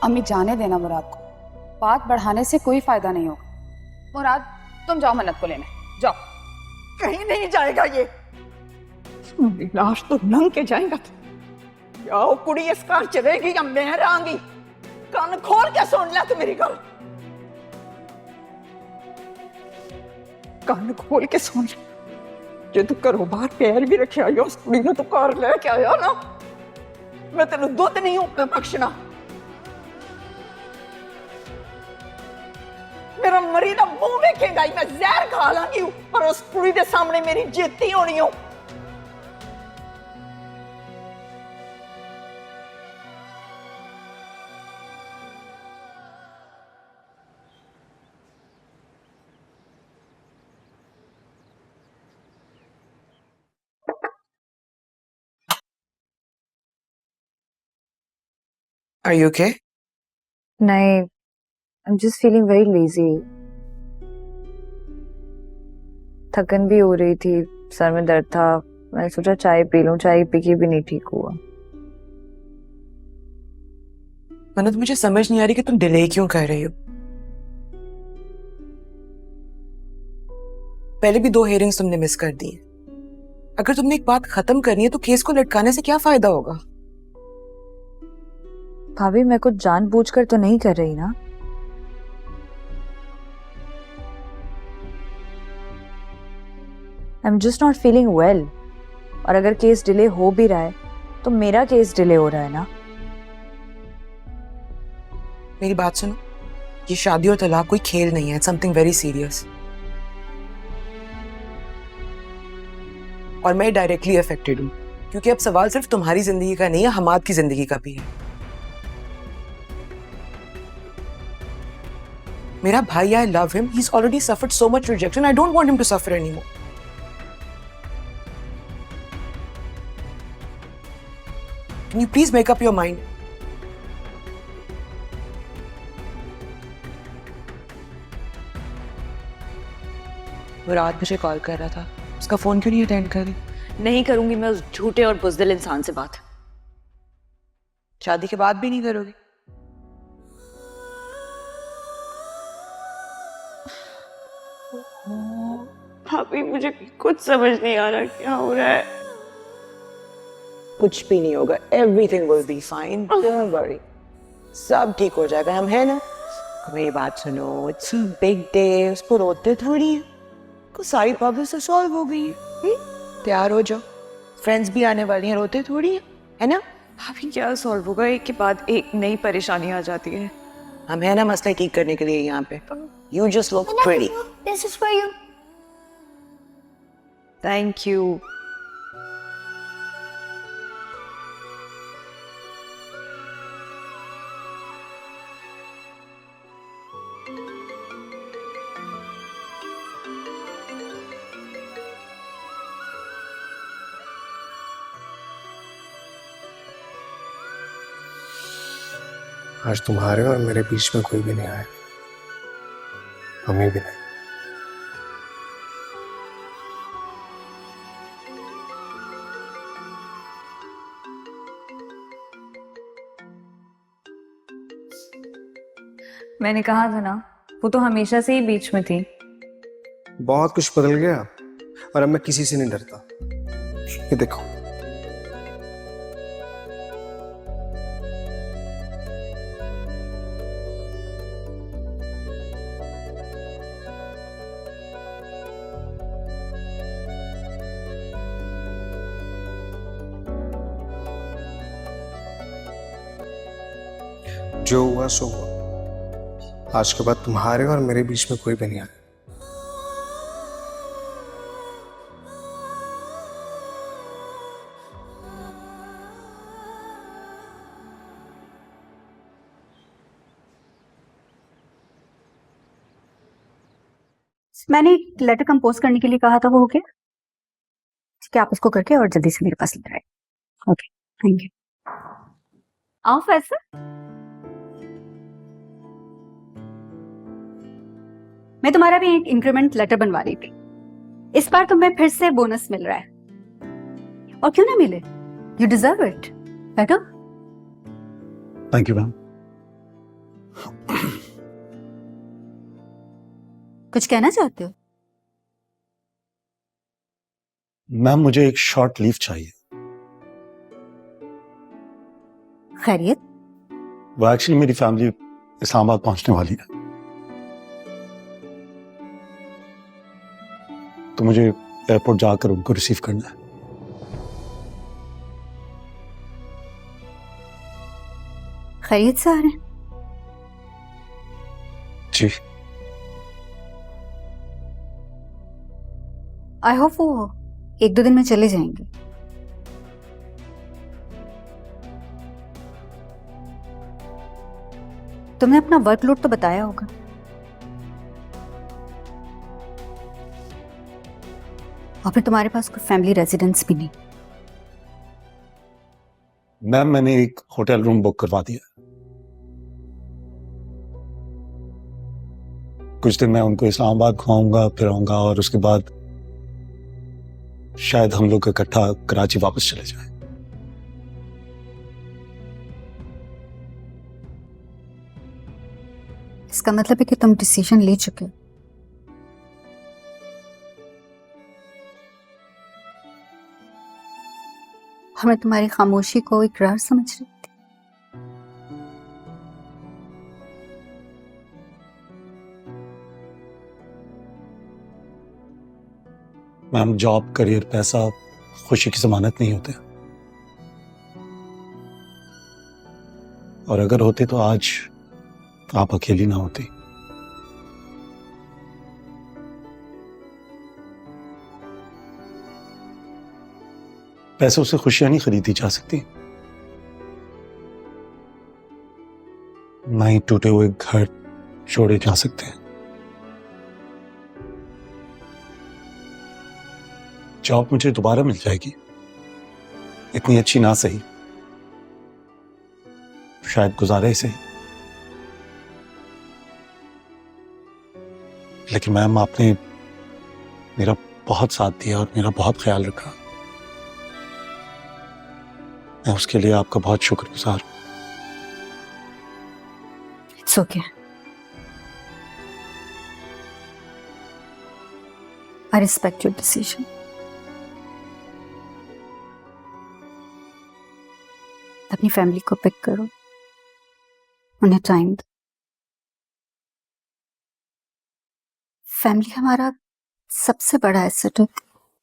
अम्मी जाने देना मुराद को, बात बढ़ाने से कोई फायदा नहीं होगा। मुराद तुम जाओ मन्नत को लेने, जाओ। कहीं नहीं जाएगा ये, मेरी लाश तो नंग के जाएगा। या वो कुड़ी इस घर चलेगी या मैं रहांगी। कान खोल के सुन ले तू मेरी गल, कान खोल के सुन ले। जे तू घरों बाहर पैर भी रखे आयो उस कुड़ी नूं तू घर लेके आया ना, मैं तेनू दुध नहीं होकर बख्शना। मेरा मरी दा मुंह वेखेगा ही मैं जहर खा लांगी और उस कुड़ी दे सामने मेरी जिद्दी होनी हो। Are you okay? नहीं, I'm just feeling very lazy. थकन भी हो रही थी, सर में दर्द था। मैंने सोचा चाय पी लूं, चाय पी के भी नहीं ठीक हुआ। मन्नत, मुझे समझ नहीं आ रही कि तुम डिले क्यों कर रही हो। पहले भी 2 हियरिंग्स तुमने मिस कर दी। अगर तुमने एक बात खत्म करनी है तो केस को लटकाने से क्या फायदा होगा? भाभी, मैं कुछ जानबूझकर तो नहीं कर रही ना। I'm just not feeling well. और अगर केस डिले हो भी रहा है तो मेरा केस डिले हो रहा है ना। मेरी बात सुनो, ये शादी और तलाक कोई खेल नहीं है, समथिंग वेरी सीरियस। और मैं डायरेक्टली अफेक्टेड हूँ, क्योंकि अब सवाल सिर्फ तुम्हारी जिंदगी का नहीं है, हमाद की जिंदगी का भी है। मेरा भाई, I love him. He's already suffered so much rejection. I don't want him to suffer anymore. Can you please make up your mind? मुराद मुझे कॉल कर रहा था, उसका फोन क्यों नहीं अटेंड कर रही? नहीं करूंगी मैं उस झूठे और बुज़दिल इंसान से बात। शादी के बाद भी नहीं करोगी? भाभी, मुझे कुछ समझ नहीं आ रहा क्या हो रहा है। कुछ भी नहीं होगा, everything will be fine. Don't worry. सब ठीक हो जाएगा, हम है ना। मेरी बात सुनो, it's a big day. उसको रोते थोड़ी है, को सारी प्रॉब्लम से सॉल्व हो गई है। तैयार हो जाओ, फ्रेंड्स भी आने वाली हैं, रोते थोड़ी है ना। भाभी, क्या सॉल्व होगा? एक के बाद एक नई परेशानी आ जाती है। हम है ना मसला ठीक करने के लिए यहाँ पे। You just look pretty. This is for you. Thank you. आज तुम्हारे और मेरे बीच में कोई भी नहीं आया, हमें भी नहीं। मैंने कहा था ना, वो तो हमेशा से ही बीच में थी। बहुत कुछ बदल गया और अब मैं किसी से नहीं डरता। ये देखो, जो हुआ सो हुआ। आज के बाद तुम्हारे और मेरे बीच में कोई भी नहीं आया। मैंने एक लेटर कंपोज करने के लिए कहा था, वो हो गया? ठीक है, आप उसको करके और जल्दी से मेरे पास लेकर आए। Okay, thank you. आओ फैसल। मैं तुम्हारा भी एक इंक्रीमेंट लेटर बनवा रही थी। इस बार तुम्हें फिर से बोनस मिल रहा है, और क्यों ना मिले, यू डिजर्व इट। बैठो। Thank you ma'am. कुछ कहना चाहते हो? मैम मुझे एक शॉर्ट लीव चाहिए। खैरियत? वो एक्चुअली मेरी फैमिली इस्लामाबाद पहुंचने वाली है, तो मुझे एयरपोर्ट जाकर उनको रिसीव करना है। खैरियत से आ रहे हैं? जी। आई होप वो 1-2 दिन में चले जाएंगे। तुमने अपना वर्कलोड तो बताया होगा। और फिर तुम्हारे पास कोई फैमिली रेजिडेंस भी नहीं। मैम मैंने एक होटल रूम बुक करवा दिया। कुछ दिन मैं उनको इस्लामाबाद घुमाऊंगा फिराऊंगा और उसके बाद शायद हम लोग इकट्ठा कराची वापस चले जाएं। इसका मतलब है कि तुम डिसीजन ले चुके हो। मैं तुम्हारी खामोशी को इकरार समझ रही थी। मैम जॉब करियर पैसा खुशी की जमानत नहीं होते, और अगर होते तो आज आप अकेली ना होती। पैसों से खुशियां नहीं खरीदी जा सकती, ना ही टूटे हुए घर छोड़े जा सकते हैं। जॉब मुझे दोबारा मिल जाएगी, इतनी अच्छी ना सही, शायद गुजारे ही सही, लेकिन मैम आपने मेरा बहुत साथ दिया और मेरा बहुत ख्याल रखा। मैं उसके लिए आपका बहुत शुक्रगुजार हूं। It's okay. I respect your decision. अपनी फैमिली को पिक करो, उन्हें टाइम दो। फैमिली हमारा सबसे बड़ा एसेट होती है।